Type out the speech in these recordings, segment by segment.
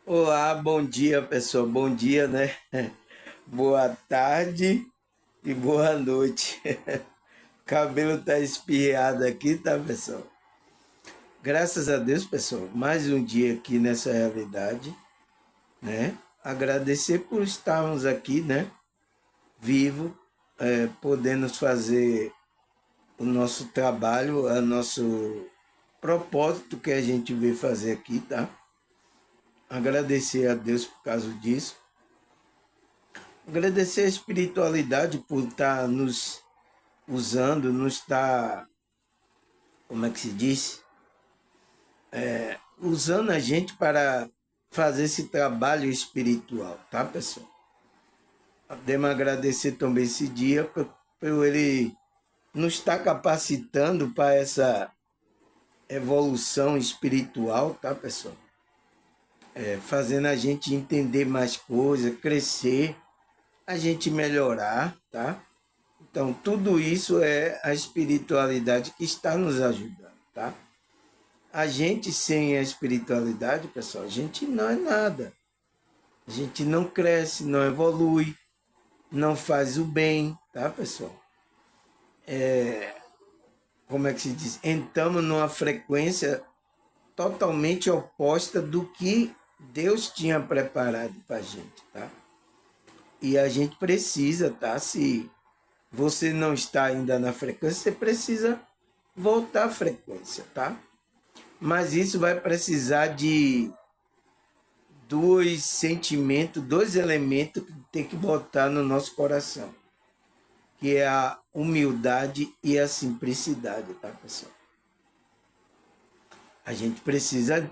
Olá, bom dia, pessoal. Bom dia, né? Boa tarde e boa noite. O cabelo tá espirrado aqui, tá, pessoal? Graças a Deus, pessoal, mais um dia aqui nessa realidade, né? Agradecer por estarmos aqui, né? Vivo, podendo fazer o nosso trabalho, o nosso propósito que a gente veio fazer aqui, tá? Agradecer a Deus por causa disso. Agradecer a espiritualidade por estar nos usando, nos estar, como é que se diz? Usando a gente para fazer esse trabalho espiritual, tá, pessoal? Podemos agradecer também esse dia por ele nos estar capacitando para essa evolução espiritual, tá, pessoal? Fazendo a gente entender mais coisas, crescer, a gente melhorar, tá? Então, tudo isso é a espiritualidade que está nos ajudando, tá? A gente sem a espiritualidade, pessoal, a gente não é nada. A gente não cresce, não evolui, não faz o bem, tá, pessoal? Como é que se diz? Entramos numa frequência totalmente oposta do que Deus tinha preparado para a gente, tá? E a gente precisa, tá? Se você não está ainda na frequência, você precisa voltar à frequência, tá? Mas isso vai precisar de dois sentimentos, dois elementos que tem que botar no nosso coração, que é a humildade e a simplicidade, tá, pessoal? A gente precisa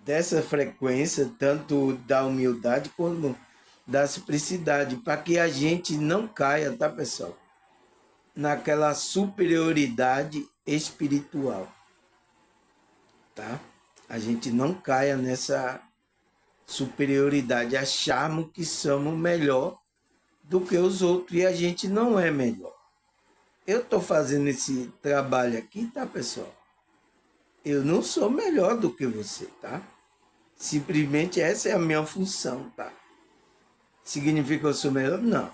dessa frequência, tanto da humildade como da simplicidade, para que a gente não caia, tá, pessoal? Naquela superioridade espiritual, tá? A gente não caia nessa superioridade, acharmos que somos melhor do que os outros e a gente não é melhor. Eu estou fazendo esse trabalho aqui, tá, pessoal? Eu não sou melhor do que você, tá? Simplesmente essa é a minha função, tá? Significa que eu sou melhor? Não,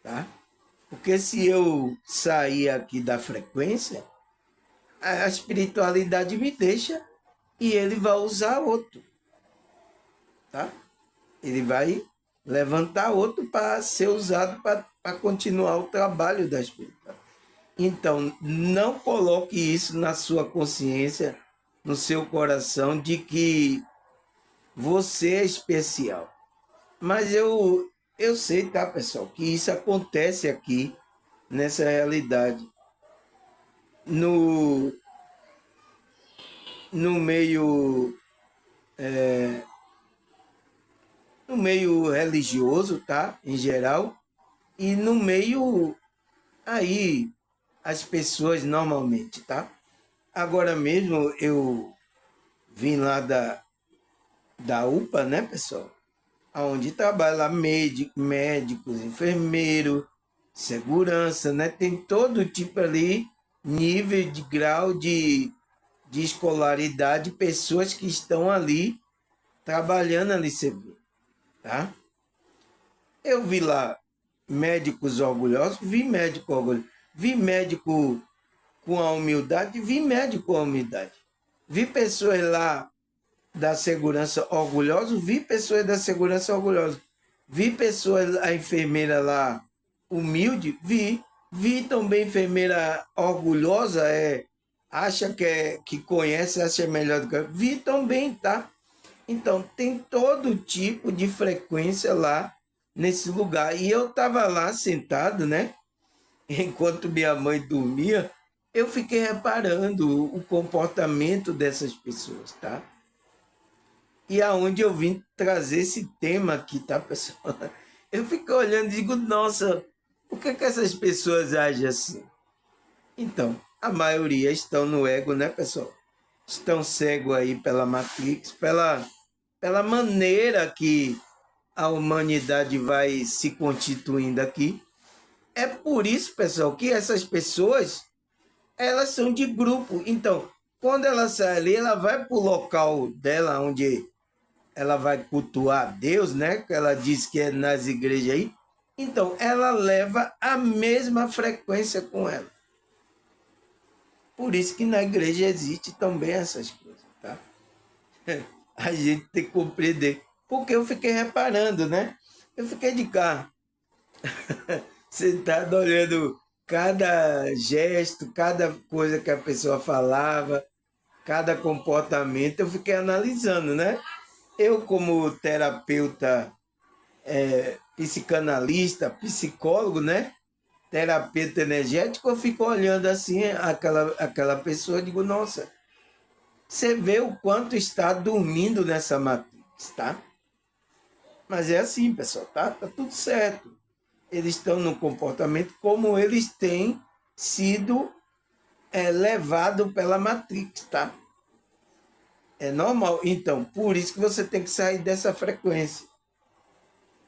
tá? Porque se eu sair aqui da frequência, a espiritualidade me deixa e ele vai usar outro, tá? Ele vai levantar outro para ser usado para continuar o trabalho da espiritualidade. Então, não coloque isso na sua consciência, no seu coração, de que você é especial. Mas eu sei, tá, pessoal, que isso acontece aqui, nessa realidade. No, no meio no meio religioso, tá? Em geral, e no meio aí as pessoas normalmente, tá? Agora mesmo eu vim lá da UPA, né, pessoal? Onde trabalha lá médicos, enfermeiros, segurança, né? Tem todo tipo ali, nível de grau de escolaridade, pessoas que estão ali trabalhando ali servindo, tá? Eu vi lá médicos orgulhosos, vi médico orgulhoso, vi médico com a humildade, vi médico com a humildade. Vi pessoas lá da segurança orgulhosas, vi pessoas da segurança orgulhosas. Vi pessoas, a enfermeira lá humilde, vi também enfermeira orgulhosa, acha que conhece, acha melhor do que. Vi também, tá? Então, tem todo tipo de frequência lá nesse lugar. E eu estava lá sentado, né? Enquanto minha mãe dormia, eu fiquei reparando o comportamento dessas pessoas, tá? E aonde eu vim trazer esse tema aqui, tá, pessoal? Eu fico olhando e digo, nossa, por que essas pessoas agem assim? Então, a maioria estão no ego, né, pessoal? Estão cegos aí pela Matrix, pela maneira que a humanidade vai se constituindo aqui. É por isso, pessoal, que essas pessoas, elas são de grupo. Então, quando ela sai ali, ela vai para o local dela, onde ela vai cultuar Deus, né? Que ela diz que é nas igrejas aí. Então, ela leva a mesma frequência com ela. Por isso que na igreja existe também essas coisas, tá? A gente tem que compreender. Porque eu fiquei reparando, né? Eu fiquei de cá, sentado olhando cada gesto, cada coisa que a pessoa falava, cada comportamento, eu fiquei analisando, né? Eu, como terapeuta, psicanalista, psicólogo, né? Terapeuta energético, eu fico olhando assim aquela pessoa e digo, nossa, você vê o quanto está dormindo nessa matrix, tá? Mas é assim, pessoal, tá? Tá tudo certo. Eles estão no comportamento como eles têm sido levados pela matrix, tá? É normal. Então, por isso que você tem que sair dessa frequência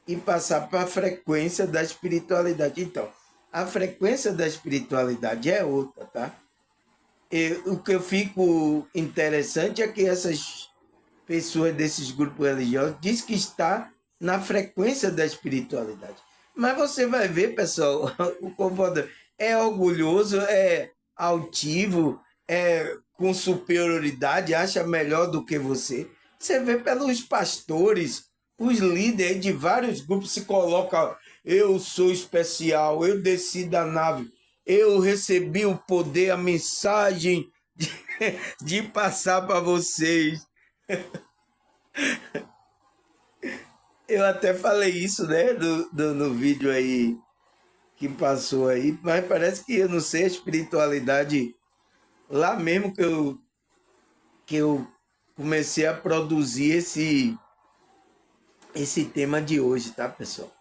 e passar para a frequência da espiritualidade. Então, a frequência da espiritualidade é outra, tá? O que eu fico interessante é que essas pessoas desses grupos religiosos diz que está na frequência da espiritualidade. Mas você vai ver, pessoal, o comportamento é orgulhoso, é altivo, é com superioridade, acha melhor do que você. Você vê pelos pastores, os líderes de vários grupos se colocam, eu sou especial, eu desci da nave, eu recebi o poder, a mensagem de, de passar para vocês. Eu até falei isso, né, no vídeo aí que passou aí, mas parece que eu não sei a espiritualidade lá mesmo que eu comecei a produzir esse tema de hoje, tá, pessoal?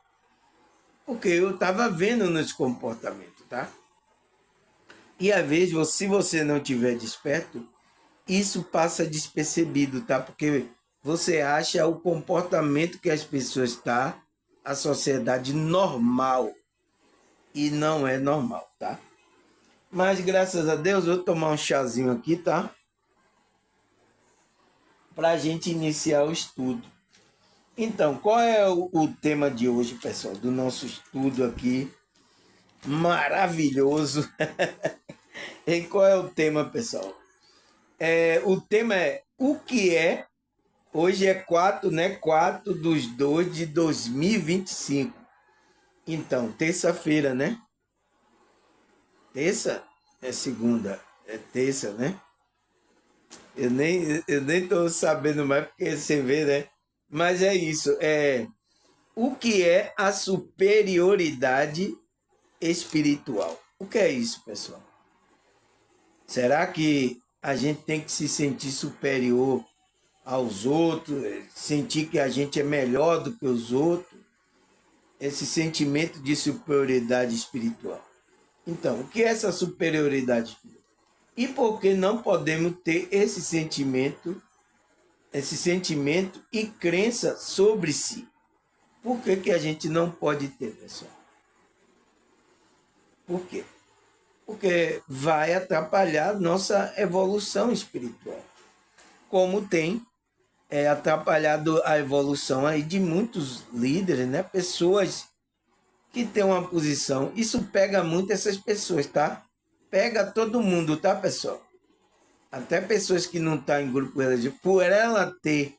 Porque eu tava vendo nos comportamentos, tá? E às vezes, se você não tiver desperto, isso passa despercebido, tá? Porque você acha o comportamento que as pessoas tá, a sociedade normal, e não é normal, tá? Mas graças a Deus, eu vou tomar um chazinho aqui, tá? Pra gente iniciar o estudo. Então, qual é o tema de hoje, pessoal, do nosso estudo aqui? Maravilhoso! E qual é o tema, pessoal? O tema é o que é. Hoje é 4, né? 4/2 de 2025. Então, terça-feira, né? Terça? É segunda. É terça, né? Eu nem tô sabendo mais porque você vê, né? Mas é isso. O que é a superioridade espiritual? O que é isso, pessoal? Será que a gente tem que se sentir superior aos outros, sentir que a gente é melhor do que os outros? Esse sentimento de superioridade espiritual. Então, o que é essa superioridade espiritual? E por que não podemos ter esse sentimento e crença sobre si? Por que a gente não pode ter, pessoal? Por quê? Porque vai atrapalhar nossa evolução espiritual. Como tem atrapalhado a evolução aí de muitos líderes, né? Pessoas que têm uma posição. Isso pega muito essas pessoas, tá? Pega todo mundo, tá, pessoal? Até pessoas que não estão em grupo religioso, por ela ter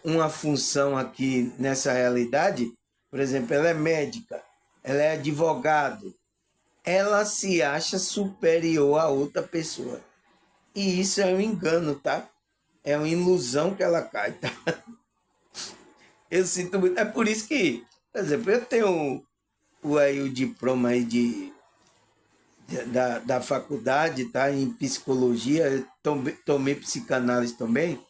uma função aqui nessa realidade, por exemplo, ela é médica, ela é advogado, ela se acha superior a outra pessoa. E isso é um engano, tá? É uma ilusão que ela cai, tá? Eu sinto muito. É por isso que, por exemplo, eu tenho o diploma aí da faculdade, tá? Em psicologia, eu tomei psicanálise também,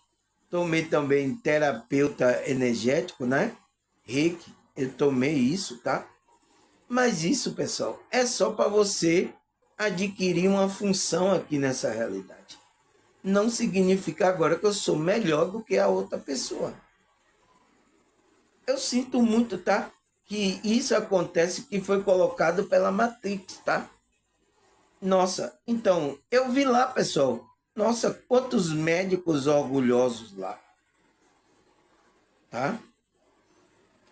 tomei também terapeuta energético, né? Reiki, eu tomei isso, tá? Mas isso, pessoal, é só para você adquirir uma função aqui nessa realidade. Não significa agora que eu sou melhor do que a outra pessoa. Eu sinto muito, tá? Que isso acontece que foi colocado pela Matrix, tá? Nossa, então, eu vi lá, pessoal. Nossa, quantos médicos orgulhosos lá. tá?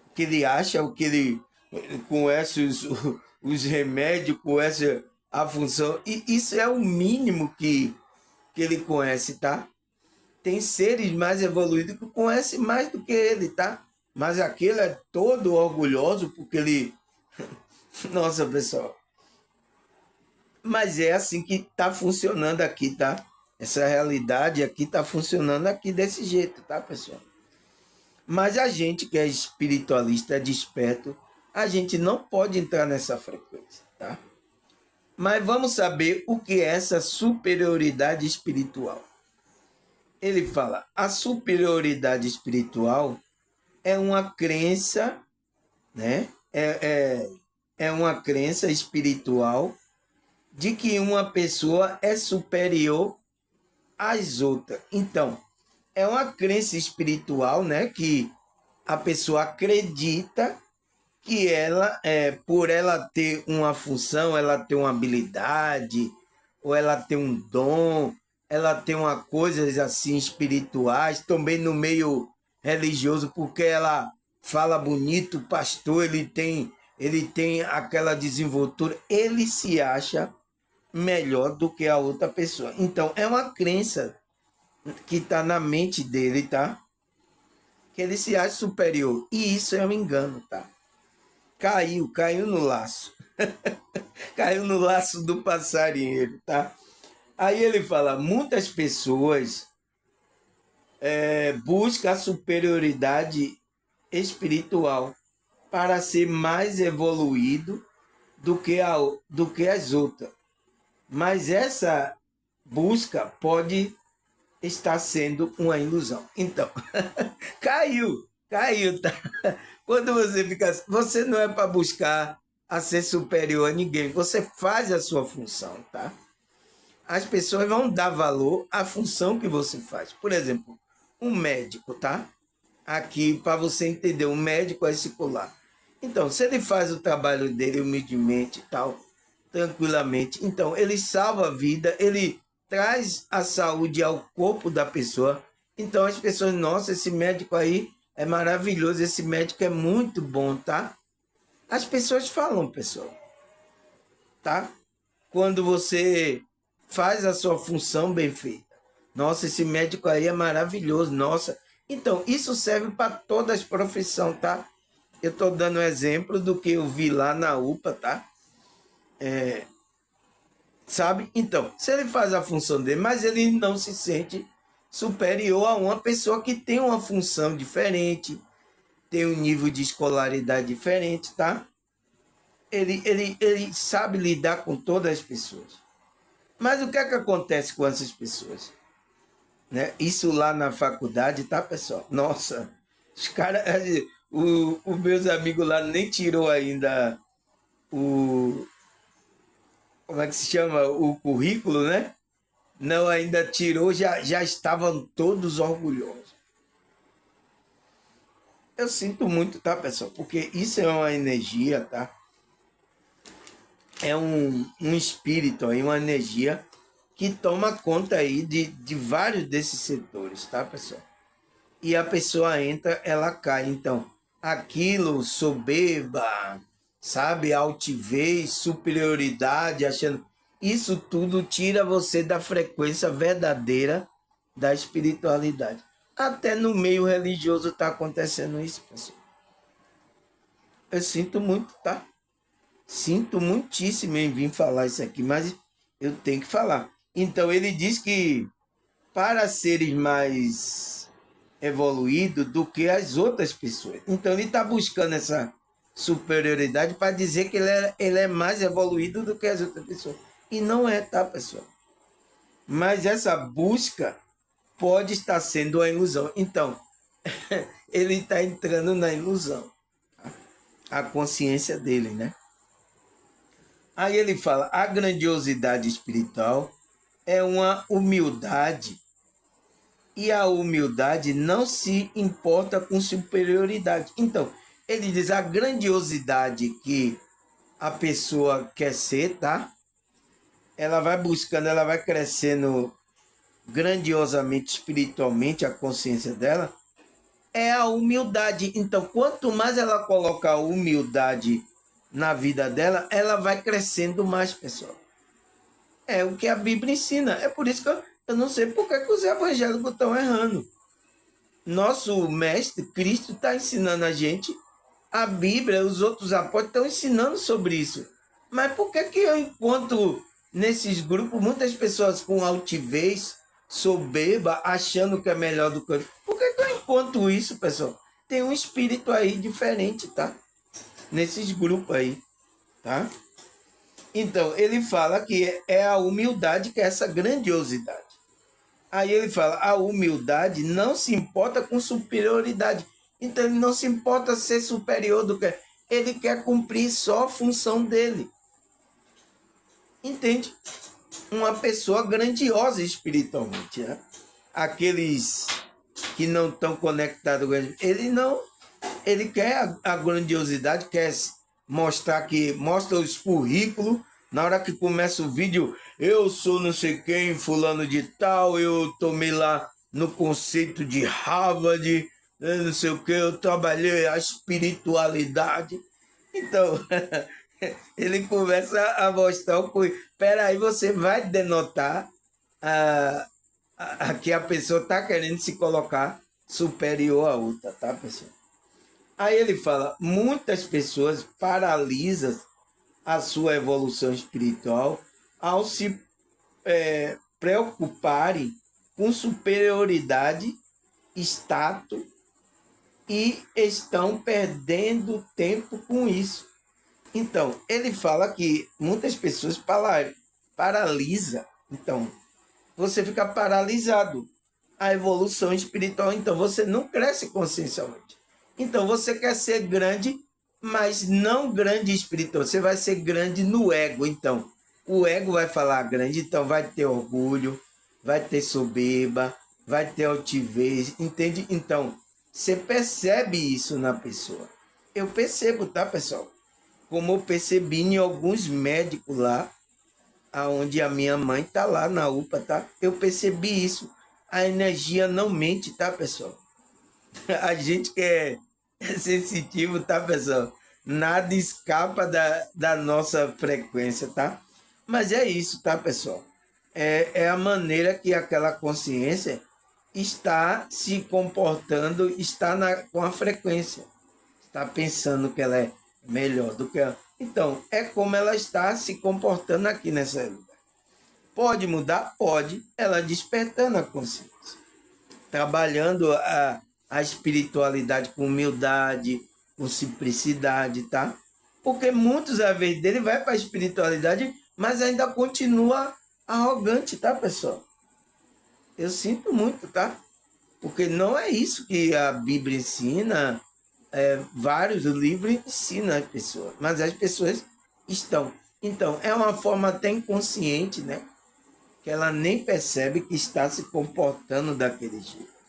O que ele acha, o que ele conhece os remédios, conhece a função. E isso é o mínimo que ele conhece, tá? Tem seres mais evoluídos que conhecem mais do que ele, tá? Mas aquele é todo orgulhoso porque ele. Nossa, pessoal. Mas é assim que está funcionando aqui, tá? Essa realidade aqui está funcionando aqui desse jeito, tá, pessoal? Mas a gente que é espiritualista, é desperto, a gente não pode entrar nessa frequência, tá? Mas vamos saber o que é essa superioridade espiritual. Ele fala, a superioridade espiritual é uma crença, né? É uma crença espiritual de que uma pessoa é superior às outras. Então, é uma crença espiritual, né? Que a pessoa acredita que ela, por ela ter uma função, ela ter uma habilidade, ou ela ter um dom, ela tem uma coisas assim espirituais, também no meio religioso, porque ela fala bonito, o pastor, ele tem aquela desenvoltura, ele se acha melhor do que a outra pessoa. Então, é uma crença que está na mente dele, tá? Que ele se acha superior. E isso é um engano, tá? Caiu no laço. Caiu no laço do passarinheiro, tá? Aí ele fala, muitas pessoas buscam a superioridade espiritual para ser mais evoluído do que as outras. Mas essa busca pode estar sendo uma ilusão. Então, caiu, tá? Quando você fica assim, você não é para buscar a ser superior a ninguém, você faz a sua função, tá? As pessoas vão dar valor à função que você faz. Por exemplo, um médico, tá? Aqui, para você entender, um médico é circular. Então, se ele faz o trabalho dele humildemente e tal, tranquilamente, então ele salva a vida, ele traz a saúde ao corpo da pessoa. Então as pessoas, nossa, esse médico aí é maravilhoso, esse médico é muito bom, tá? As pessoas falam, pessoal, tá? Quando você faz a sua função bem feita. Nossa, esse médico aí é maravilhoso, nossa. Então, isso serve para todas as profissões, tá? Eu estou dando exemplo do que eu vi lá na UPA, tá? Sabe? Então, se ele faz a função dele, mas ele não se sente superior a uma pessoa que tem uma função diferente, tem um nível de escolaridade diferente, tá? Ele sabe lidar com todas as pessoas. Mas o que é que acontece com essas pessoas? Né? Isso lá na faculdade, tá, pessoal? Nossa, os caras, os meus amigos lá nem tirou ainda o, como é que se chama? O currículo, né? Não, ainda tirou, já estavam todos orgulhosos. Eu sinto muito, tá, pessoal? Porque isso é uma energia, tá? É um espírito aí, uma energia que toma conta aí de vários desses setores, tá, pessoal? E a pessoa entra, ela cai. Então, aquilo, soberba, sabe? Altivez, superioridade, achando. Isso tudo tira você da frequência verdadeira da espiritualidade. Até no meio religioso está acontecendo isso, pessoal. Eu sinto muito, tá? Sinto muitíssimo em vir falar isso aqui, mas eu tenho que falar. Então, ele diz que para seres mais evoluídos do que as outras pessoas. Então, ele está buscando essa superioridade para dizer que ele é mais evoluído do que as outras pessoas. E não é, tá, pessoal? Mas essa busca pode estar sendo uma ilusão. Então, ele está entrando na ilusão. A consciência dele, né? Aí ele fala, a grandiosidade espiritual é uma humildade. E a humildade não se importa com superioridade. Então, ele diz a grandiosidade que a pessoa quer ser, tá? Ela vai buscando, ela vai crescendo grandiosamente espiritualmente a consciência dela, é a humildade. Então, quanto mais ela colocar humildade na vida dela, ela vai crescendo mais, pessoal. É o que a Bíblia ensina. É por isso que eu não sei por que os evangélicos estão errando. Nosso mestre, Cristo, está ensinando a gente. A Bíblia, os outros apóstolos estão ensinando sobre isso. Mas por que eu encontro nesses grupos muitas pessoas com altivez, soberba, achando que é melhor do que eu? Por que eu encontro isso, pessoal? Tem um espírito aí diferente, tá? Nesses grupos aí, tá? Então, ele fala que é a humildade que é essa grandiosidade. Aí ele fala, a humildade não se importa com superioridade. Então, ele não se importa ser superior do que... Ele quer cumprir só a função dele. Entende? Uma pessoa grandiosa espiritualmente, né? Aqueles que não estão conectados com ele, ele quer a grandiosidade, quer mostrar que mostra os currículos. Na hora que começa o vídeo, eu sou não sei quem, fulano de tal, eu tomei lá no conceito de Harvard, não sei o que, eu trabalhei a espiritualidade. Então, ele começa a mostrar o currículo. Peraí, você vai denotar que a pessoa está querendo se colocar superior a outra, tá, pessoal? Aí ele fala, muitas pessoas paralisam a sua evolução espiritual ao se preocuparem com superioridade, status, e estão perdendo tempo com isso. Então, ele fala que muitas pessoas paralisam. Então, você fica paralisado. A evolução espiritual, então, você não cresce consciencialmente. Então, você quer ser grande, mas não grande espiritual. Você vai ser grande no ego. Então, o ego vai falar grande, então vai ter orgulho, vai ter soberba, vai ter altivez, entende? Então, você percebe isso na pessoa. Eu percebo, tá, pessoal? Como eu percebi em alguns médicos lá, aonde a minha mãe tá lá na UPA, tá? Eu percebi isso. A energia não mente, tá, pessoal? A gente que é sensitivo, tá, pessoal? Nada escapa da nossa frequência, tá? Mas é isso, tá, pessoal? É a maneira que aquela consciência está se comportando, está com a frequência. Está pensando que ela é melhor do que ela. Então, é como ela está se comportando aqui nessa lugar. Pode mudar? Pode. Ela despertando a consciência. Trabalhando a espiritualidade com humildade, com simplicidade, tá? Porque muitos, às vezes, dele vai para a espiritualidade, mas ainda continua arrogante, tá, pessoal? Eu sinto muito, tá? Porque não é isso que a Bíblia ensina, vários livros ensinam as pessoas, mas as pessoas estão. Então, é uma forma até inconsciente, né? Que ela nem percebe que está se comportando daquele jeito.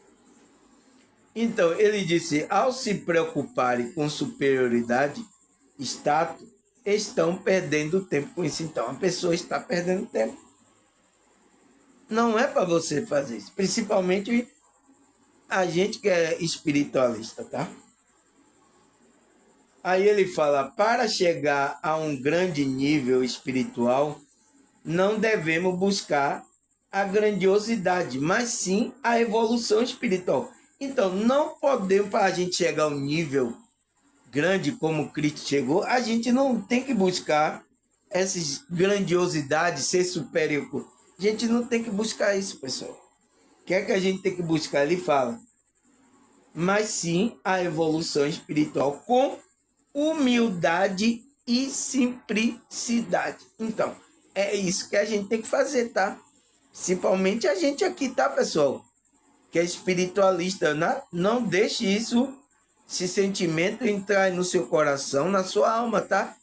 Então, ele disse, ao se preocuparem com superioridade, status, estão perdendo tempo com isso. Então, a pessoa está perdendo tempo. Não é para você fazer isso. Principalmente a gente que é espiritualista, tá? Aí ele fala, para chegar a um grande nível espiritual, não devemos buscar a grandiosidade, mas sim a evolução espiritual. Então, não podemos, para a gente chegar a um nível grande como Cristo chegou, a gente não tem que buscar essas grandiosidades, ser superior. A gente não tem que buscar isso, pessoal. O que é que a gente tem que buscar? Ele fala, mas sim a evolução espiritual com humildade e simplicidade. Então, é isso que a gente tem que fazer, tá? Principalmente a gente aqui, tá, pessoal? Que é espiritualista, né? Não deixe isso, esse sentimento entrar no seu coração, na sua alma, tá?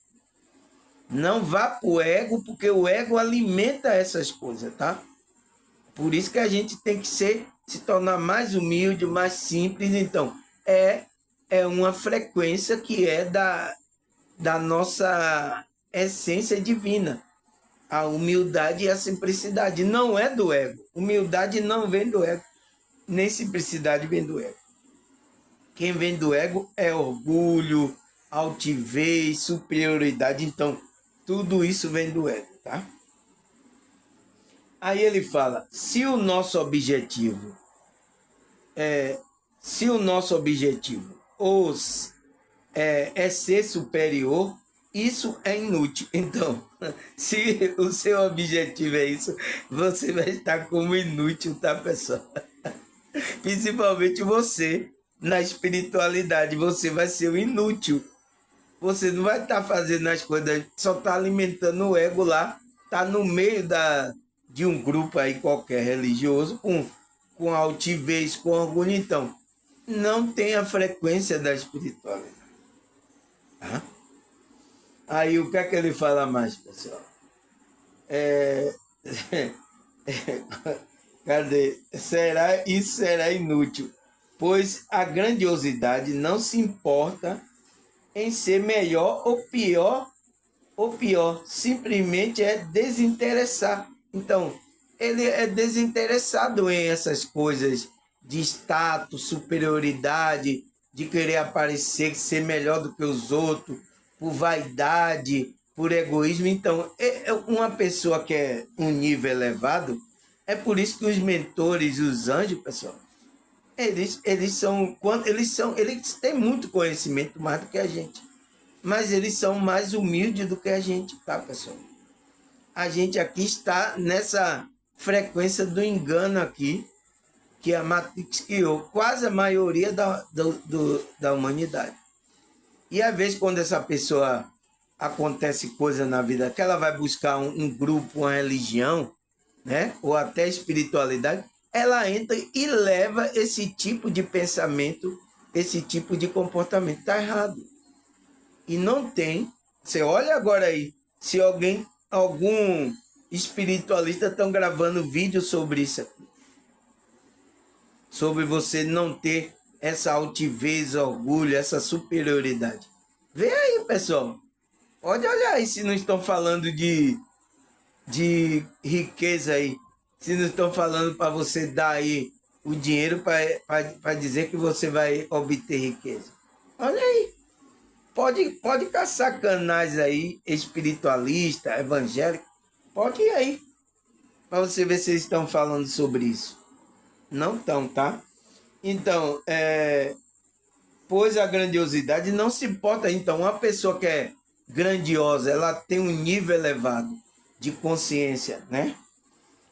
Não vá pro ego, porque o ego alimenta essas coisas, tá? Por isso que a gente tem que se tornar mais humilde, mais simples. Então, é uma frequência que é da nossa essência divina. A humildade e a simplicidade não é do ego. Humildade não vem do ego, nem simplicidade vem do ego. Quem vem do ego é orgulho, altivez, superioridade. Então, tudo isso vem do ego, tá? Aí ele fala, se o nosso objetivo é ser superior, isso é inútil. Então, se o seu objetivo é isso, você vai estar como inútil, tá, pessoal? Principalmente você, na espiritualidade, você vai ser o inútil. Você não vai estar fazendo as coisas, só está alimentando o ego lá, está no meio de um grupo aí qualquer religioso, com altivez, com orgulho. Então, não tem a frequência da espiritualidade. Tá? Aí o que é que ele fala mais, pessoal? Cadê? Isso será inútil, pois a grandiosidade não se importa em ser melhor ou pior, simplesmente é desinteressar. Então, ele é desinteressado em essas coisas de status, superioridade, de querer aparecer, ser melhor do que os outros, por vaidade, por egoísmo. Então, uma pessoa que é um nível elevado, é por isso que os mentores, os anjos, pessoal, eles têm muito conhecimento mais do que a gente, mas eles são mais humildes do que a gente, tá, pessoal? A gente aqui está nessa frequência do engano aqui, que a Matrix criou, quase a maioria da humanidade. E às vezes quando essa pessoa acontece coisa na vida, que ela vai buscar um grupo, uma religião, né? Ou até espiritualidade, ela entra e leva esse tipo de pensamento, esse tipo de comportamento. Está errado. E não tem. Você olha agora aí, se algum espiritualista estão gravando vídeo sobre isso aqui. Sobre você não ter essa altivez, orgulho, essa superioridade. Vê aí, pessoal. Pode olhar aí se não estão falando de riqueza aí. Se não estão falando para você dar aí o dinheiro para dizer que você vai obter riqueza. Olha aí. Pode caçar canais aí, espiritualista, evangélico. Pode ir aí. Para você ver se eles estão falando sobre isso. Não estão, tá? Então, pois a grandiosidade não se importa. Então, uma pessoa que é grandiosa, ela tem um nível elevado de consciência, né?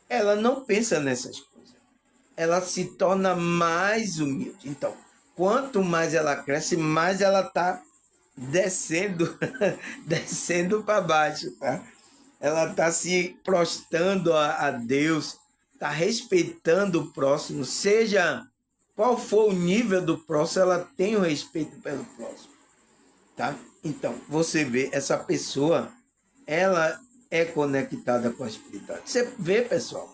Ela não pensa nessas coisas. Ela se torna mais humilde. Então, quanto mais ela cresce, mais ela está descendo, descendo para baixo, tá? Ela está se prostrando a Deus, está respeitando o próximo, seja qual for o nível do próximo, ela tem o respeito pelo próximo, tá? Então, você vê, essa pessoa, ela é conectada com a espiritualidade. Você vê, pessoal,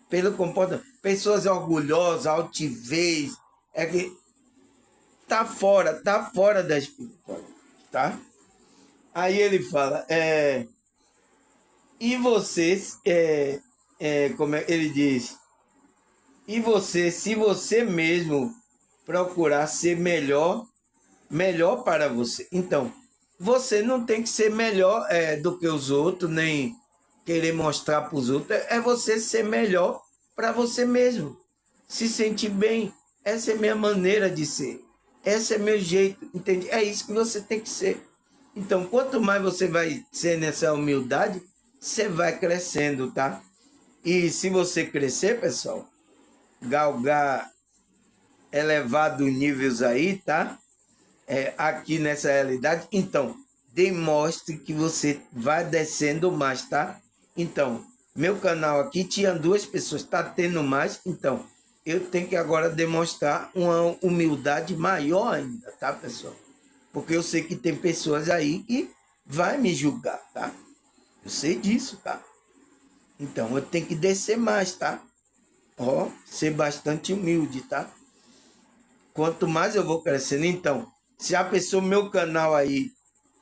pelo comportamento, pessoas orgulhosas, altivez, é que tá fora da espiritualidade, tá? Aí ele fala, e vocês, como ele diz, e você, se você mesmo procurar ser melhor para você. Então, você não tem que ser melhor do que os outros, nem querer mostrar para os outros. É você ser melhor para você mesmo. Se sentir bem. Essa é a minha maneira de ser. Esse é meu jeito, entende? É isso que você tem que ser. Então, quanto mais você vai ser nessa humildade, você vai crescendo, tá? E se você crescer, pessoal, galgar elevado níveis aí, tá? Aqui nessa realidade, então, demonstre que você vai descendo mais, tá? Então, meu canal aqui tinha 2 pessoas, tá tendo mais, então, eu tenho que agora demonstrar uma humildade maior ainda, tá, pessoal? Porque eu sei que tem pessoas aí que vai me julgar, tá? Eu sei disso, tá? Então, eu tenho que descer mais, tá? Ó, ser bastante humilde, tá? Quanto mais eu vou crescendo, então, se a pessoa, meu canal aí,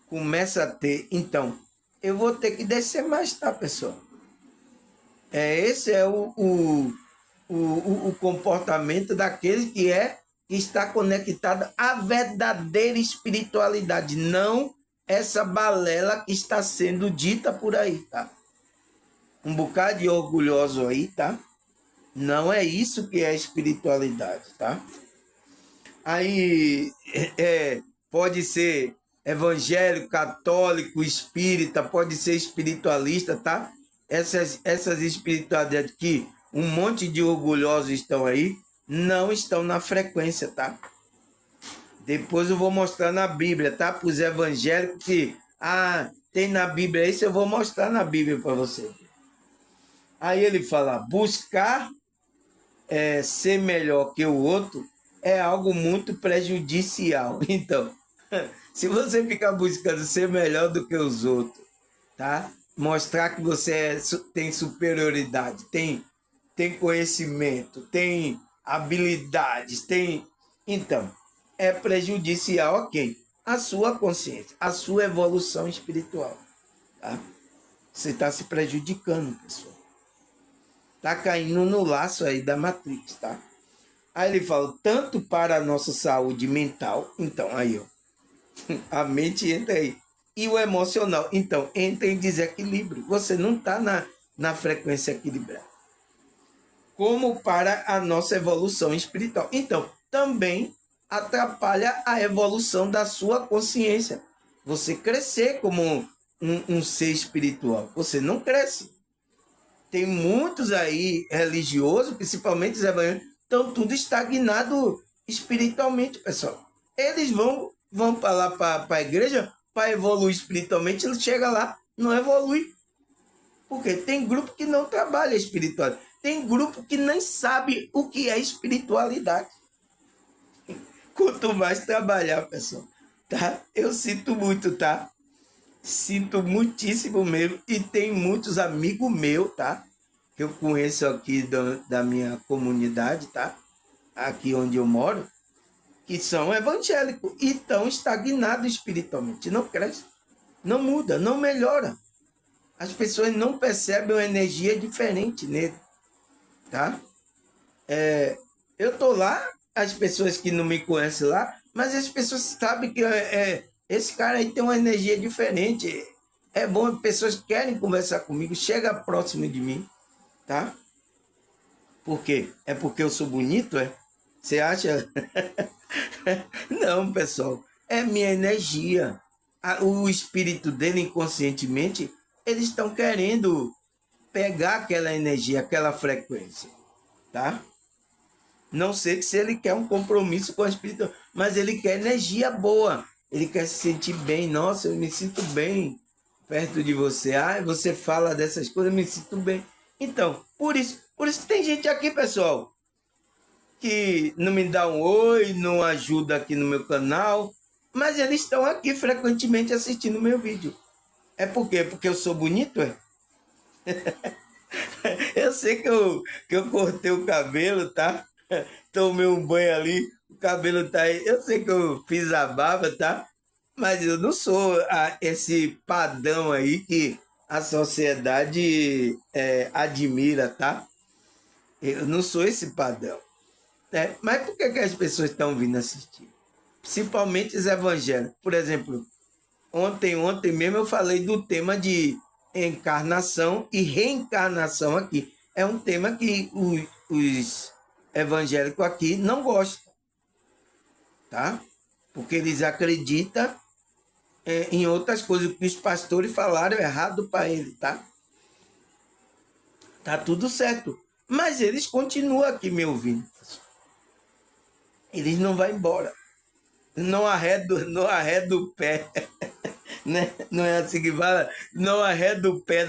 começa a ter, então, eu vou ter que descer mais, tá, pessoal? Esse é o comportamento daquele que é que está conectada à verdadeira espiritualidade, não essa balela que está sendo dita por aí, tá? Um bocado de orgulhoso aí, tá? Não é isso que é espiritualidade, tá? Aí pode ser evangélico, católico, espírita, pode ser espiritualista, tá? Essas espiritualidades que um monte de orgulhosos estão aí, não estão na frequência, tá? Depois eu vou mostrar na Bíblia, tá? Para os evangélicos que, tem na Bíblia isso, eu vou mostrar na Bíblia para você. Aí ele fala, buscar ser melhor que o outro é algo muito prejudicial. Então, se você ficar buscando ser melhor do que os outros, tá? Mostrar que você tem superioridade, tem conhecimento, tem habilidades, tem... Então, é prejudicial a quem? A sua consciência, a sua evolução espiritual. Tá? Você está se prejudicando, pessoal. Está caindo no laço aí da Matrix, tá? Aí ele fala, tanto para a nossa saúde mental, então, aí, ó, a mente entra aí, e o emocional, então, entra em desequilíbrio. Você não está na frequência equilibrada. Como para a nossa evolução espiritual. Então, também atrapalha a evolução da sua consciência. Você crescer como um ser espiritual. Você não cresce. Tem muitos aí religiosos, principalmente os evangélicos, estão tudo estagnado espiritualmente, pessoal. Eles vão para lá, para a igreja, para evoluir espiritualmente, ele chega lá, não evolui. Porque tem grupo que não trabalha espiritualidade. Tem grupo que nem sabe o que é espiritualidade. Quanto mais trabalhar, pessoal, tá? Eu sinto muito, tá? Sinto muitíssimo mesmo. E tem muitos amigos meus, tá? Que eu conheço aqui da minha comunidade, tá? Aqui onde eu moro, que são evangélicos e estão estagnados espiritualmente. Não cresce, não muda, não melhora. As pessoas não percebem uma energia diferente nele, tá? Eu tô lá, as pessoas que não me conhecem lá, mas as pessoas sabem que esse cara aí tem uma energia diferente. É bom, pessoas querem conversar comigo, chega próximo de mim, tá? Por quê? É porque eu sou bonito, é? Você acha? Não, pessoal, é minha energia. O espírito dele, inconscientemente, eles estão querendo pegar aquela energia, aquela frequência, tá? Não sei que se ele quer um compromisso com o espírito, mas ele quer energia boa. Ele quer se sentir bem. Nossa, eu me sinto bem perto de você. Você fala dessas coisas, eu me sinto bem. Então, por isso tem gente aqui, pessoal, que não me dá um oi, não ajuda aqui no meu canal, mas eles estão aqui frequentemente assistindo meu vídeo. É por quê? Porque eu sou bonito, é? Eu sei que eu cortei o cabelo, tá? Tomei um banho ali, o cabelo tá aí. Eu sei que eu fiz a barba, tá? Mas eu não sou esse padrão aí que a sociedade admira, tá? Eu não sou esse padrão. Mas por que as pessoas estão vindo assistir? Principalmente os evangélicos. Por exemplo, ontem mesmo eu falei do tema de encarnação e reencarnação aqui. É um tema que os evangélicos aqui não gostam, tá? Porque eles acreditam em outras coisas que os pastores falaram errado para ele, tá? Tá tudo certo. Mas eles continuam aqui me ouvindo. Eles não vão embora. Não arreda o pé. Né? Não é assim que fala? Não arreda o pé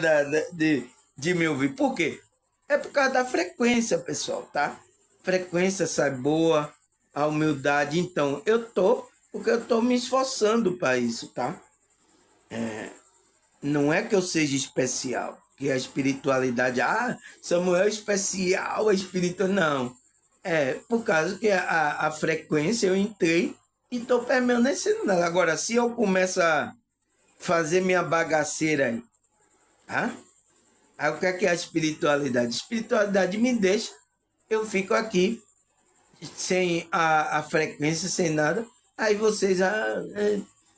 de me ouvir. Por quê? É por causa da frequência, pessoal, tá? Frequência sai boa, a humildade. Então, porque eu tô me esforçando para isso, tá? Não é que eu seja especial, que a espiritualidade, Samuel é especial, a espiritualidade, não. É por causa que a frequência eu entrei e estou permanecendo nela. Agora, se eu começo a fazer minha bagaceira aí, tá? Aí o que é a espiritualidade? A espiritualidade me deixa, eu fico aqui sem a frequência, sem nada, aí vocês,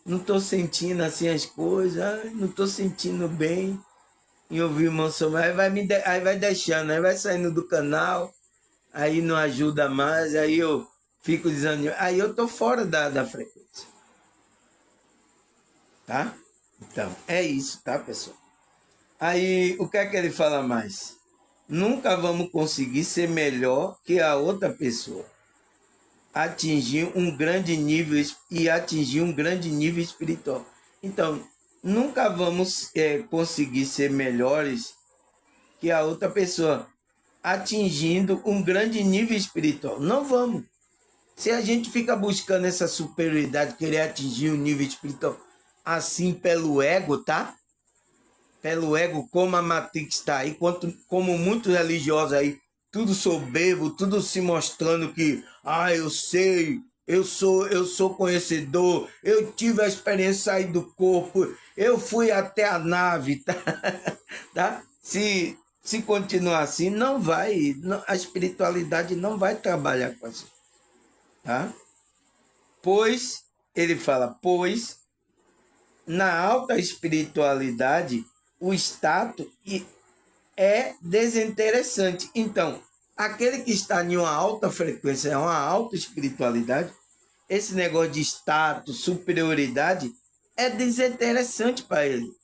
não estou sentindo assim as coisas, não estou sentindo bem em ouvir o irmão Samuel, aí vai deixando, aí vai saindo do canal, aí não ajuda mais, aí eu fico desanimado, aí eu estou fora da frequência. Tá? Então, é isso, tá, pessoal? Aí, o que é que ele fala mais? Nunca vamos conseguir ser melhor que a outra pessoa. Atingir um grande nível espiritual. Então, nunca vamos conseguir ser melhores que a outra pessoa, atingindo um grande nível espiritual. Não vamos. Se a gente fica buscando essa superioridade, querer atingir o nível espiritual assim pelo ego, tá? Pelo ego, como a Matrix está aí, como muitos religiosos aí, tudo soberbo, tudo se mostrando que, eu sei, eu sou conhecedor, eu tive a experiência de sair do corpo, eu fui até a nave, tá? Tá? Se continuar assim, não vai, a espiritualidade não vai trabalhar com isso, tá? Pois, ele fala, pois, na alta espiritualidade, o status é desinteressante. Então, aquele que está em uma alta frequência, uma alta espiritualidade, esse negócio de status, superioridade, é desinteressante para ele.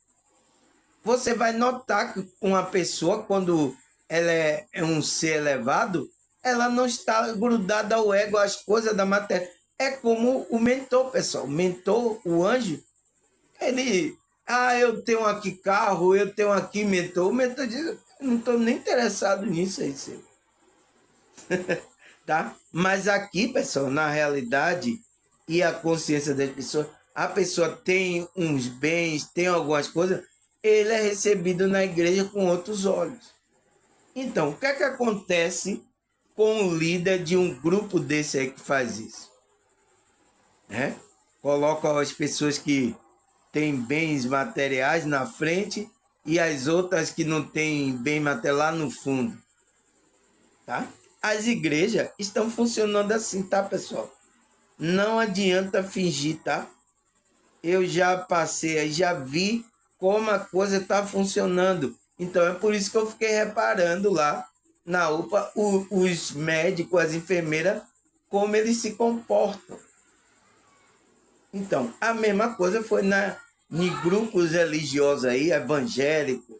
Você vai notar que uma pessoa, quando ela é um ser elevado, ela não está grudada ao ego, às coisas da matéria. É como o mentor, pessoal. O mentor, o anjo, ele, eu tenho aqui carro, eu tenho aqui mentor. O mentor diz, eu não estou nem interessado nisso aí, seu. Tá? Mas aqui, pessoal, na realidade e a consciência das pessoas, a pessoa tem uns bens, tem algumas coisas, ele é recebido na igreja com outros olhos. Então, o que é que acontece com o líder de um grupo desse aí que faz isso? Coloca as pessoas que têm bens materiais na frente e as outras que não têm bem material lá no fundo. Tá? As igrejas estão funcionando assim, tá, pessoal? Não adianta fingir, tá? Eu já passei aí, já vi como a coisa está funcionando. Então é por isso que eu fiquei reparando lá na UPA os médicos, as enfermeiras, como eles se comportam. Então, a mesma coisa foi em grupos religiosos aí, evangélico,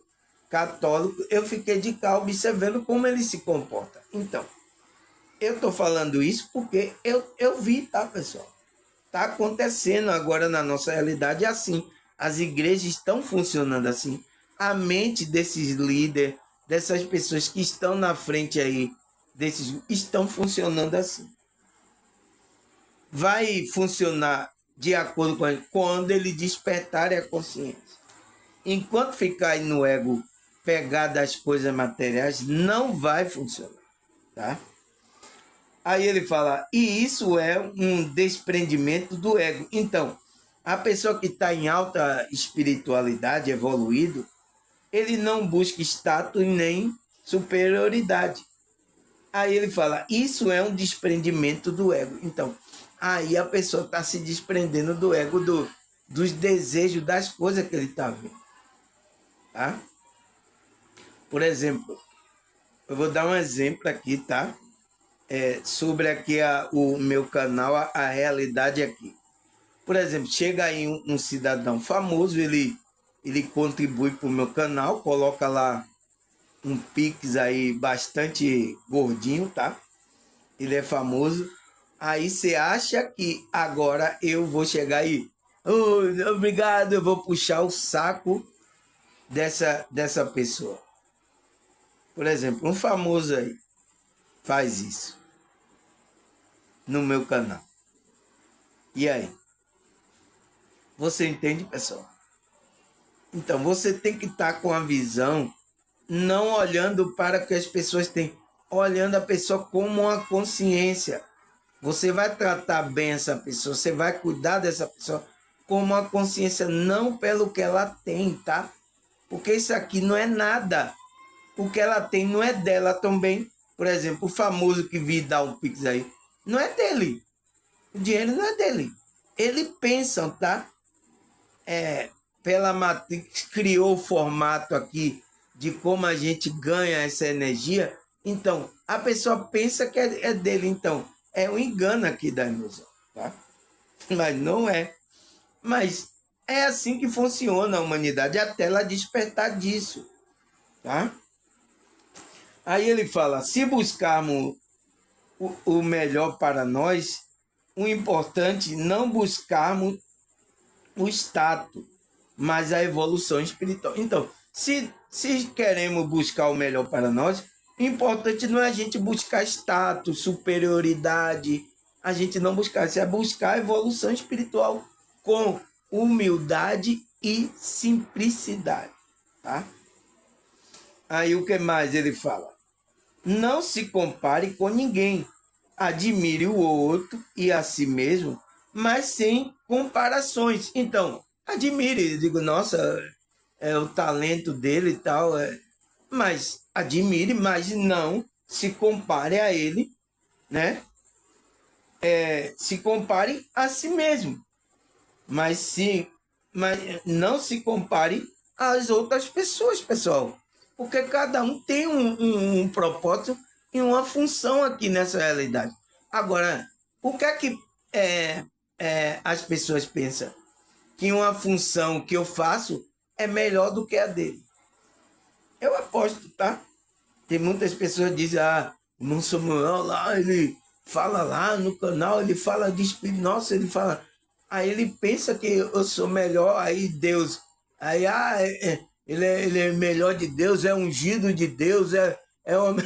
católico, eu fiquei de cá observando como eles se comportam. Então, eu estou falando isso porque eu vi, tá, pessoal? Está acontecendo agora na nossa realidade assim. As igrejas estão funcionando assim. A mente desses líderes, dessas pessoas que estão na frente aí, estão funcionando assim. Vai funcionar de acordo com ele quando ele despertar a consciência. Enquanto ficar aí no ego pegado das coisas materiais, não vai funcionar, tá? Aí ele fala, e isso é um desprendimento do ego. Então, a pessoa que está em alta espiritualidade, evoluído, ele não busca status nem superioridade. Aí ele fala, isso é um desprendimento do ego. Então, aí a pessoa está se desprendendo do ego, dos desejos, das coisas que ele está vendo. Tá? Por exemplo, eu vou dar um exemplo aqui, tá? Sobre aqui o meu canal, a realidade aqui. Por exemplo, chega aí um cidadão famoso, ele contribui para o meu canal, coloca lá um Pix aí bastante gordinho, tá? Ele é famoso. Aí você acha que agora eu vou chegar aí, obrigado, eu vou puxar o saco dessa pessoa. Por exemplo, um famoso aí faz isso no meu canal. E aí? Você entende, pessoal? Então, você tem que estar com a visão, não olhando para o que as pessoas têm, olhando a pessoa como uma consciência. Você vai tratar bem essa pessoa, você vai cuidar dessa pessoa como uma consciência, não pelo que ela tem, tá? Porque isso aqui não é nada. O que ela tem não é dela também. Por exemplo, o famoso que vi dar um pix aí. não é dele. O dinheiro não é dele. Ele pensa, tá? Pela Matrix criou o formato aqui de como a gente ganha essa energia. Então, a pessoa pensa que é dele. Então, é um engano aqui da ilusão, tá? Mas não é. Mas é assim que funciona a humanidade até ela despertar disso, tá? Aí ele fala, se buscarmos o melhor para nós, o importante não buscarmos o status, mas a evolução espiritual. Então, se queremos buscar o melhor para nós, o importante não é a gente buscar status, superioridade, a gente não buscar, isso é buscar a evolução espiritual com humildade e simplicidade, tá? Aí o que mais ele fala? Não se compare com ninguém. Admire o outro e a si mesmo, mas sem comparações. Então, admire, digo, nossa, é o talento dele e tal, mas admire, mas não se compare a ele, né? Se compare a si mesmo, mas não se compare às outras pessoas, pessoal, porque cada um tem um propósito e uma função aqui nessa realidade. Agora, o que é que as pessoas pensam? Que uma função que eu faço é melhor do que a dele. Eu aposto, tá? Tem muitas pessoas que dizem, o irmão Samuel lá, ele fala lá no canal, ele fala de espírito, nossa, ele fala. Aí ele pensa que eu sou melhor, aí Deus. Aí, ele é melhor de Deus, é ungido de Deus, é uma...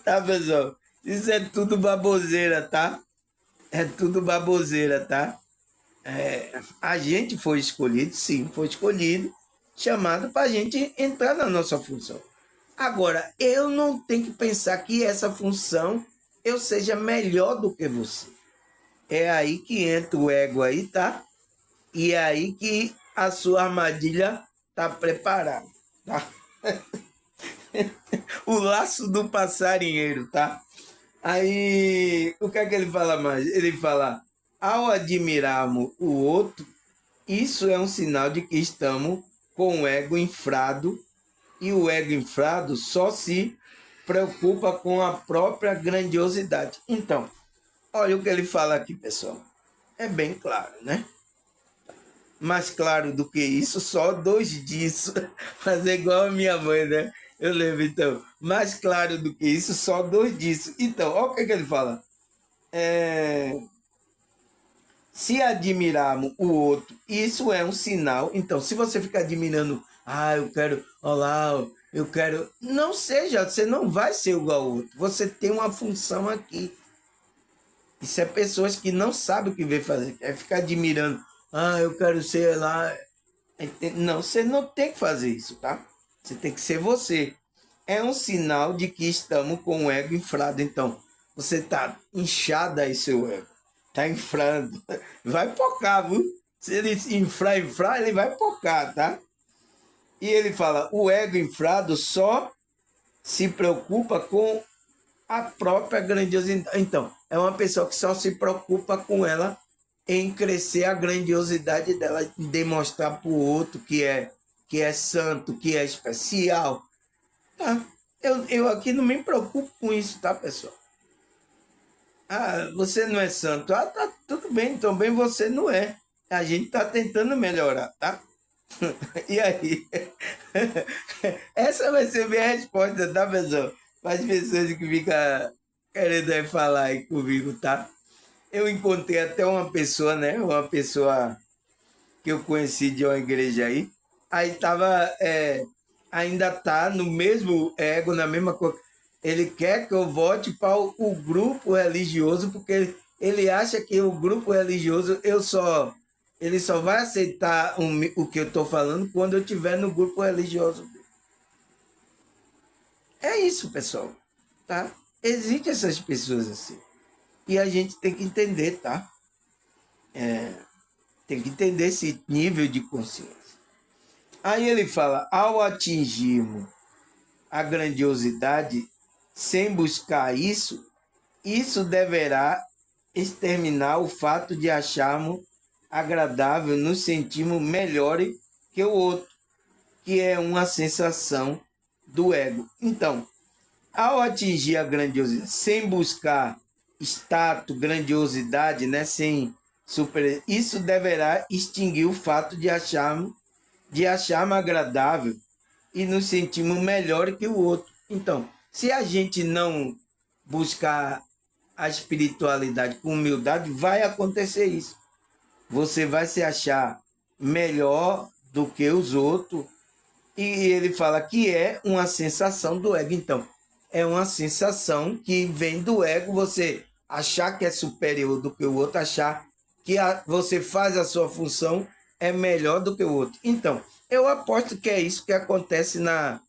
Tá, pessoal? Isso é tudo baboseira, tá? É tudo baboseira, tá? A gente foi escolhido, sim, foi escolhido, chamado para a gente entrar na nossa função. Agora, eu não tenho que pensar que essa função eu seja melhor do que você. É aí que entra o ego aí, tá? E é aí que a sua armadilha tá preparada, tá? O laço do passarinheiro, tá? Aí, o que é que ele fala mais? Ele fala, ao admirarmos o outro, isso é um sinal de que estamos com o ego inflado, e o ego inflado só se preocupa com a própria grandiosidade. Então, olha o que ele fala aqui, pessoal. É bem claro, né? Mais claro do que isso, só dois disso. Fazer igual a minha mãe, né? Eu lembro, então. Mais claro do que isso, só dois disso. Então, olha o que ele fala. Se admirarmos o outro, isso é um sinal. Então, se você ficar admirando, eu quero, olá, eu quero. Não seja, você não vai ser igual ao outro. Você tem uma função aqui. Isso é pessoas que não sabem o que veio fazer. É ficar admirando, eu quero ser lá. Não, você não tem que fazer isso, tá? Você tem que ser você. É um sinal de que estamos com o ego inflado. Então, você está inchado aí, seu ego. Está inflando. Vai pocar, viu? Se ele inflar, ele vai pocar, tá? E ele fala, o ego inflado só se preocupa com a própria grandiosidade. Então, é uma pessoa que só se preocupa com ela em crescer a grandiosidade dela, demonstrar para o outro que é santo, que é especial. Tá? Eu aqui não me preocupo com isso, tá, pessoal? Você não é santo. Tá tudo bem, também você não é. A gente tá tentando melhorar, tá? E aí? Essa vai ser minha resposta, tá, pessoal? Para as pessoas que ficam querendo aí falar aí comigo, tá? Eu encontrei até uma pessoa, né? Uma pessoa que eu conheci de uma igreja aí. Aí tava, ainda tá no mesmo ego, na mesma coisa. Ele quer que eu vote para o grupo religioso, porque ele acha que o grupo religioso ele só vai aceitar o que eu estou falando quando eu estiver no grupo religioso. É isso, pessoal, tá? Existem essas pessoas assim. E a gente tem que entender, tá? Tem que entender esse nível de consciência. Aí ele fala, ao atingirmos a grandiosidade, sem buscar isso, Isso deverá exterminar o fato de acharmos agradável, nos sentirmos melhores que o outro, que é uma sensação do ego. Então, ao atingir a grandiosidade, sem buscar status, grandiosidade, né, sem super, isso deverá extinguir o fato de acharmos agradável e nos sentirmos melhor que o outro. Então, se a gente não buscar a espiritualidade com humildade, vai acontecer isso. Você vai se achar melhor do que os outros. E ele fala que é uma sensação do ego. Então, é uma sensação que vem do ego, você achar que é superior do que o outro, achar que você faz a sua função é melhor do que o outro. Então, eu aposto que é isso que acontece na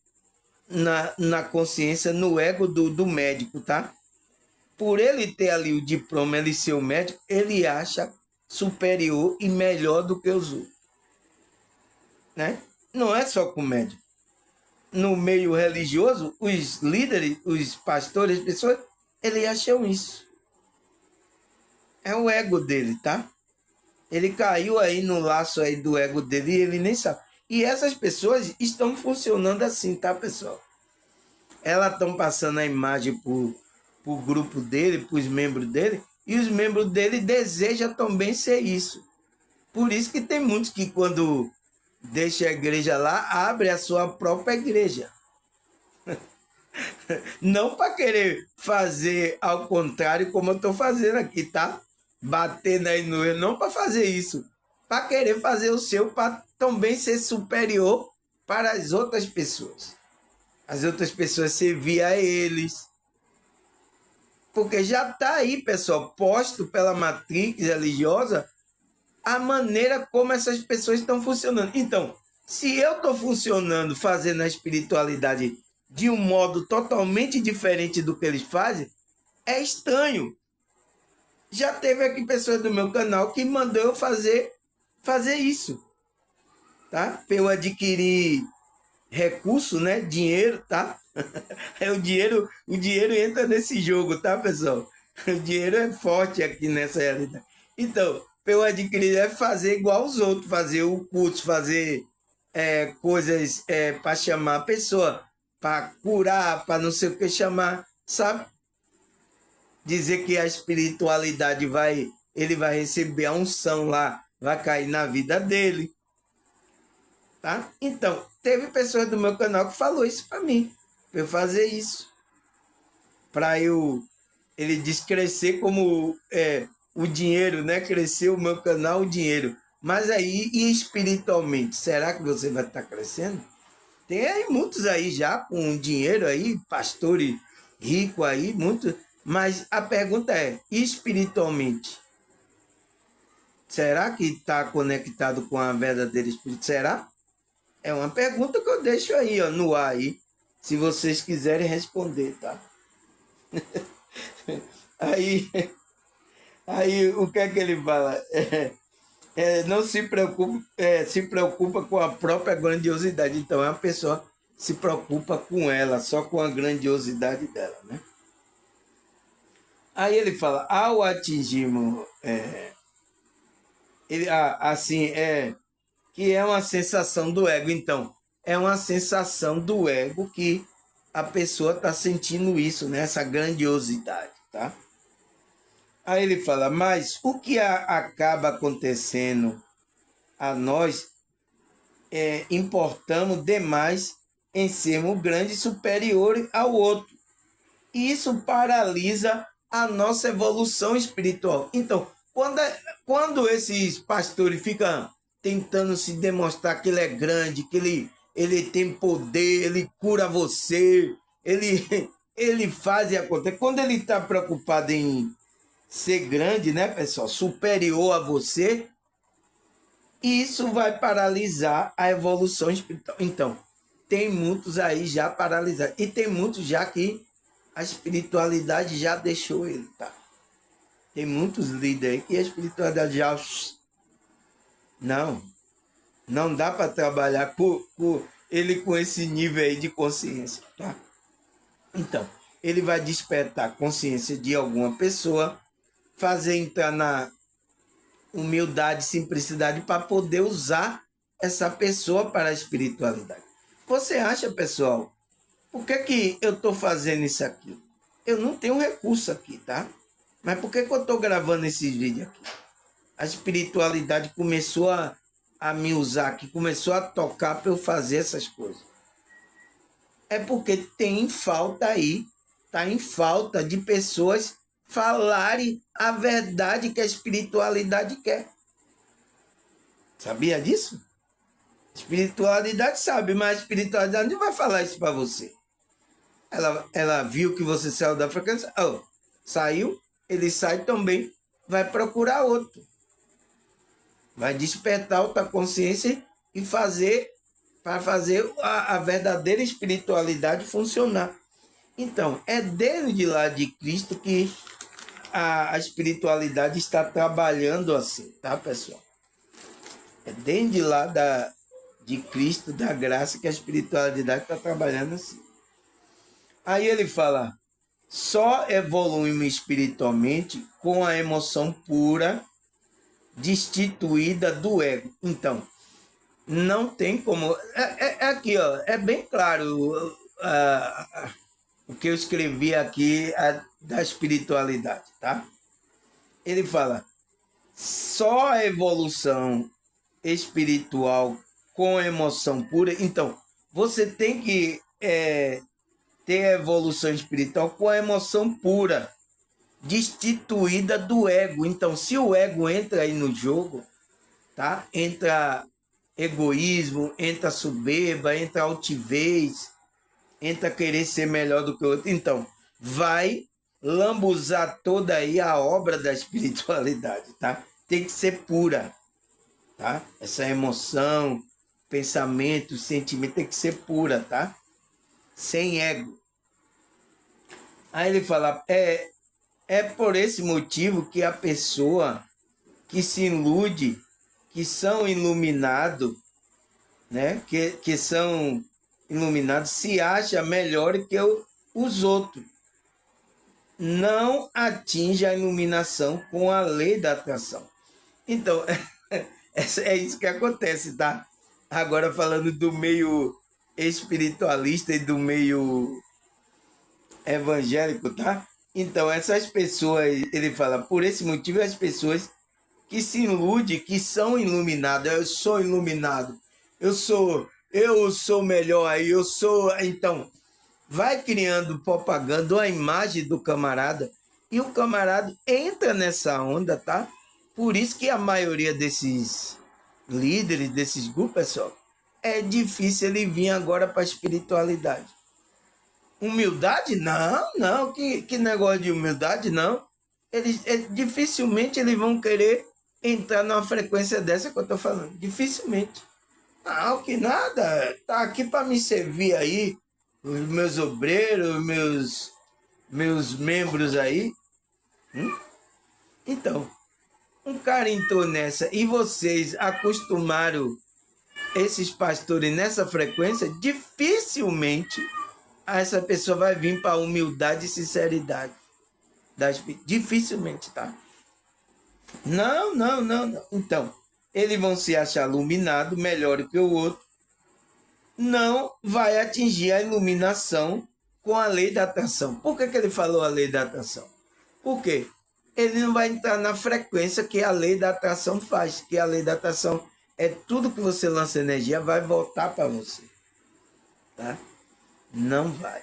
consciência, no ego do médico, tá? Por ele ter ali o diploma, ele ser o médico, ele acha superior e melhor do que os outros, né? Não é só com o médico. No meio religioso, os líderes, os pastores, as pessoas, eles acham isso. É o ego dele, tá? Ele caiu aí no laço aí do ego dele e ele nem sabe. E essas pessoas estão funcionando assim, tá, pessoal? Elas estão passando a imagem pro grupo dele, pros membros dele, e os membros dele desejam também ser isso. Por isso que tem muitos que quando deixa a igreja lá, abre a sua própria igreja. Não para querer fazer ao contrário como eu estou fazendo aqui, tá? Batendo aí no eu, não para fazer isso. Para querer fazer o seu, para também ser superior para as outras pessoas. As outras pessoas servir a eles. Porque já está aí, pessoal, posto pela matrix religiosa a maneira como essas pessoas estão funcionando. Então, se eu estou funcionando, fazendo a espiritualidade de um modo totalmente diferente do que eles fazem, é estranho. Já teve aqui pessoas do meu canal que mandou eu fazer isso, tá? Para eu adquirir recurso, né? Dinheiro, tá? É o dinheiro entra nesse jogo, tá, pessoal? O dinheiro é forte aqui nessa realidade. Então, para eu adquirir é fazer igual os outros, fazer o curso, fazer coisas para chamar a pessoa, para curar, para não sei o que chamar, sabe? Dizer que a espiritualidade ele vai receber a unção lá, vai cair na vida dele, tá? Então, teve pessoas do meu canal que falou isso para mim, para eu fazer isso, para ele descrescer como o dinheiro, né? Crescer o meu canal, o dinheiro. Mas aí, e espiritualmente, será que você vai estar crescendo? Tem aí muitos aí já com dinheiro aí, pastores ricos aí, muitos. Mas a pergunta é, espiritualmente, será que está conectado com a verdadeira espiritualidade? Será? É uma pergunta que eu deixo aí, ó, no ar aí, se vocês quiserem responder, tá? Aí, aí o que é que ele fala? Não se preocupa, se preocupa com a própria grandiosidade. Então, é uma pessoa que se preocupa com ela, só com a grandiosidade dela, né? Aí ele fala, ao atingirmos, assim, que é uma sensação do ego. Então, é uma sensação do ego que a pessoa está sentindo isso, né? Essa grandiosidade, tá? Aí ele fala, mas o que acaba acontecendo a nós importamos demais em sermos grandes superiores ao outro. E isso paralisa a nossa evolução espiritual. Então, quando esses pastores ficam tentando se demonstrar que ele é grande, que ele tem poder, ele cura você, ele faz e acontece. Quando ele está preocupado em ser grande, né, pessoal, superior a você, isso vai paralisar a evolução espiritual. Então, tem muitos aí já paralisados. E tem muitos já que a espiritualidade já deixou ele, tá? Tem muitos líderes aí que a espiritualidade já... Não dá para trabalhar com ele com esse nível aí de consciência, tá? Então, ele vai despertar a consciência de alguma pessoa, fazer entrar na humildade, simplicidade, para poder usar essa pessoa para a espiritualidade. Você acha, pessoal, por que eu estou fazendo isso aqui? Eu não tenho recurso aqui, tá? Mas por que eu estou gravando esses vídeos aqui? A espiritualidade começou a me usar aqui, começou a tocar para eu fazer essas coisas. É porque tem falta aí, está em falta de pessoas falarem a verdade que a espiritualidade quer. Sabia disso? Espiritualidade sabe, mas a espiritualidade não vai falar isso para você. Ela viu que você saiu da frequência, saiu, ele sai também, vai procurar outro. Vai despertar outra consciência e fazer, para fazer a verdadeira espiritualidade funcionar. Então, é dentro de lá de Cristo que a espiritualidade está trabalhando assim, tá, pessoal? É dentro de lá de Cristo, da graça, que a espiritualidade está trabalhando assim. Aí ele fala, só evoluímos espiritualmente com a emoção pura, destituída do ego. Então, não tem como... Aqui, ó, é bem claro o que eu escrevi aqui da espiritualidade, tá? Ele fala, só a evolução espiritual com emoção pura. Então, você tem que ter a evolução espiritual com a emoção pura, destituída do ego. Então, se o ego entra aí no jogo, tá? Entra egoísmo, entra soberba, entra altivez, entra querer ser melhor do que o outro. Então, vai lambuzar toda aí a obra da espiritualidade, tá? Tem que ser pura, tá? Essa emoção, pensamento, sentimento tem que ser pura, tá? Sem ego. Aí ele fala, é por esse motivo que a pessoa que se ilude, que são iluminados, né? Que são iluminados, se acha melhor que os outros. Não atinge a iluminação com a lei da atração. Então, é isso que acontece, tá? Agora falando do meio espiritualista e do meio evangélico, tá? Então, essas pessoas, ele fala, por esse motivo, as pessoas que se iludem, que são iluminadas, eu sou iluminado, eu sou melhor aí, eu sou... Então, vai criando propaganda, a imagem do camarada, e o camarada entra nessa onda, tá? Por isso que a maioria desses líderes, desses grupos, pessoal, é difícil ele vir agora para a espiritualidade. Humildade? Não, que negócio de humildade, não. Dificilmente eles vão querer entrar numa frequência dessa que eu estou falando. Dificilmente. Não, que nada. Tá aqui para me servir aí, os meus obreiros, meus membros aí. Então, um cara entrou nessa e vocês acostumaram esses pastores nessa frequência, dificilmente essa pessoa vai vir para humildade e sinceridade. Dificilmente, tá? Não. Então, eles vão se achar iluminado, melhor que o outro. Não vai atingir a iluminação com a lei da atração. Por que ele falou a lei da atração? Por quê? Ele não vai entrar na frequência que a lei da atração faz. Que a lei da atração é tudo que você lança energia, vai voltar para você. Tá? Não vai.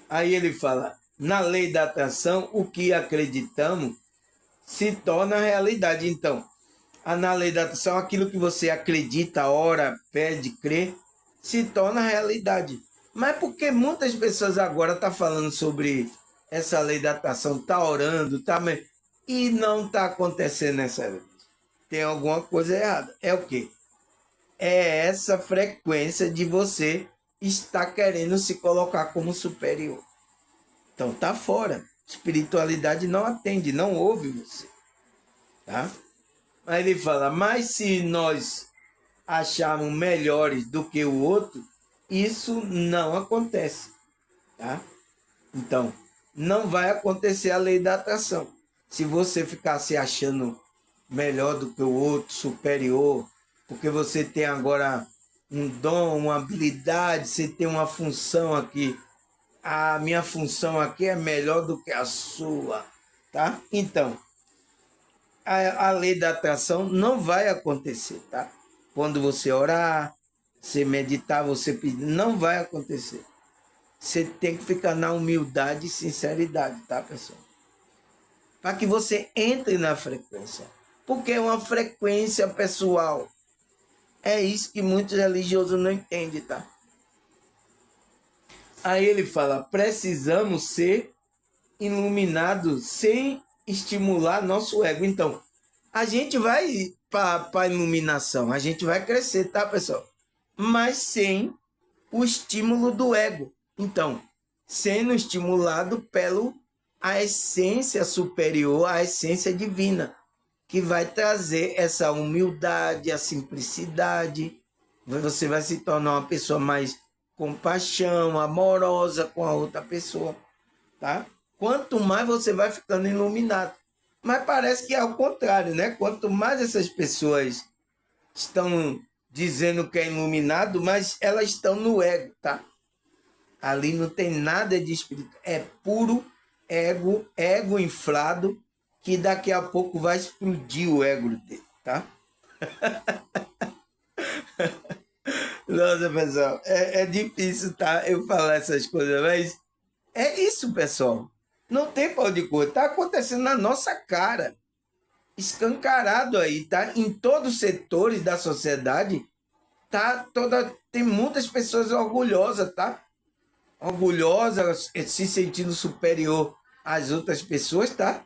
Aí ele fala, na lei da atração, o que acreditamos se torna realidade. Então, na lei da atração, aquilo que você acredita, ora, pede, crê, se torna realidade. Mas porque muitas pessoas agora estão falando sobre essa lei da atração, está orando, e não está acontecendo essa vez. Tem alguma coisa errada. É o quê? É essa frequência de você estar querendo se colocar como superior. Então tá fora. Espiritualidade não atende, não ouve você. Tá? Aí ele fala, mas se nós acharmos melhores do que o outro, isso não acontece. Tá? Então, não vai acontecer a lei da atração. Se você ficar se achando melhor do que o outro, superior, porque você tem agora um dom, uma habilidade, você tem uma função aqui. A minha função aqui é melhor do que a sua, tá? Então, a lei da atração não vai acontecer, tá? Quando você orar, você meditar, você pedir, não vai acontecer. Você tem que ficar na humildade e sinceridade, tá, pessoal? Para que você entre na frequência. Porque é uma frequência pessoal. É isso que muitos religiosos não entendem, tá? Aí ele fala, precisamos ser iluminados sem estimular nosso ego. Então, a gente vai para a iluminação, a gente vai crescer, tá, pessoal? Mas sem o estímulo do ego. Então, sendo estimulado pelo a essência superior, a essência divina, que vai trazer essa humildade, a simplicidade. Você vai se tornar uma pessoa mais compaixão, amorosa com a outra pessoa, tá? Quanto mais você vai ficando iluminado. Mas parece que é ao contrário, né? Quanto mais essas pessoas estão dizendo que é iluminado, mas elas estão no ego, tá? Ali não tem nada de espírito, é puro ego inflado, que daqui a pouco vai explodir o ego dele, tá? Nossa, pessoal, é difícil, tá? Eu falar essas coisas, mas é isso, pessoal. Não tem pau de cor, tá acontecendo na nossa cara, escancarado aí, tá? Em todos os setores da sociedade, tá? Tem muitas pessoas orgulhosas, tá? Orgulhosas, se sentindo superior às outras pessoas, tá?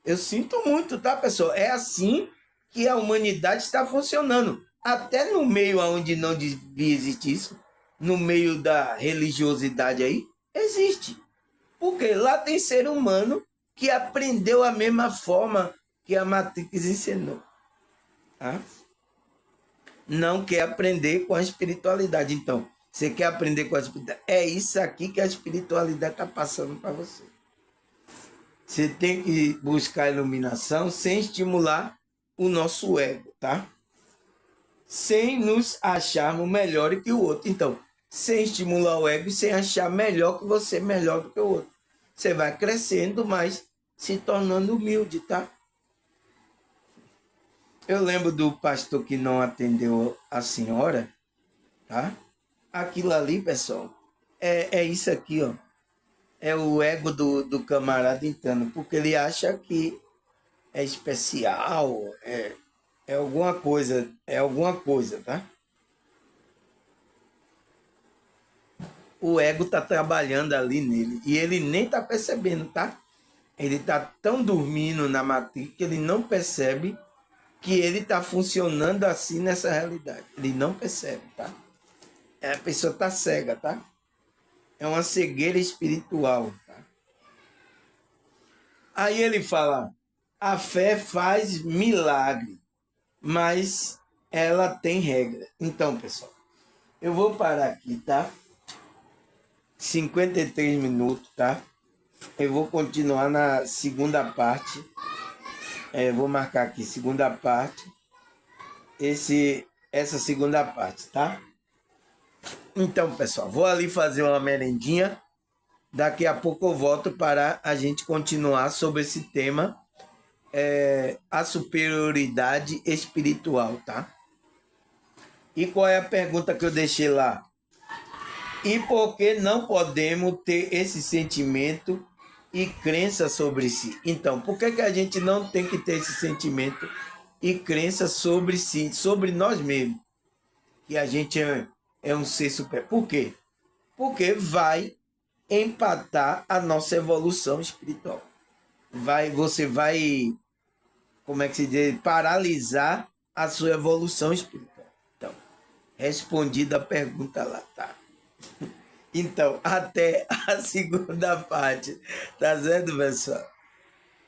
Eu sinto muito, tá, pessoal? É assim que a humanidade está funcionando. Até no meio onde não devia existir isso, no meio da religiosidade aí, existe. Porque lá tem ser humano que aprendeu a mesma forma que a Matrix ensinou. Tá? Não quer aprender com a espiritualidade. Então, você quer aprender com a espiritualidade? É isso aqui que a espiritualidade está passando para você. Você tem que buscar iluminação sem estimular o nosso ego, tá? Sem nos acharmos melhor que o outro. Então, sem estimular o ego e sem achar melhor que você, melhor do que o outro. Você vai crescendo, mas se tornando humilde, tá? Eu lembro do pastor que não atendeu a senhora, tá? Aquilo ali, pessoal, é isso aqui, ó. É o ego do camarada entrando, porque ele acha que é especial, é alguma coisa, tá? O ego tá trabalhando ali nele e ele nem tá percebendo, tá? Ele tá tão dormindo na matrix que ele não percebe que ele tá funcionando assim nessa realidade. Ele não percebe, tá? A pessoa tá cega, tá? É uma cegueira espiritual, tá? Aí ele fala, a fé faz milagre, mas ela tem regra. Então, pessoal, eu vou parar aqui, tá? 53 minutos, tá? Eu vou continuar na segunda parte. Vou marcar aqui, segunda parte. Essa segunda parte, tá? Então, pessoal, vou ali fazer uma merendinha. Daqui a pouco eu volto para a gente continuar sobre esse tema, a superioridade espiritual, tá? E qual é a pergunta que eu deixei lá? E por que não podemos ter esse sentimento e crença sobre si? Então, por que a gente não tem que ter esse sentimento e crença sobre si, sobre nós mesmos? Que a gente é um ser super. Por quê? Porque vai empatar a nossa evolução espiritual. Você vai, como é que se diz, paralisar a sua evolução espiritual. Então, respondida a pergunta lá, tá? Então, até a segunda parte. Tá certo, pessoal?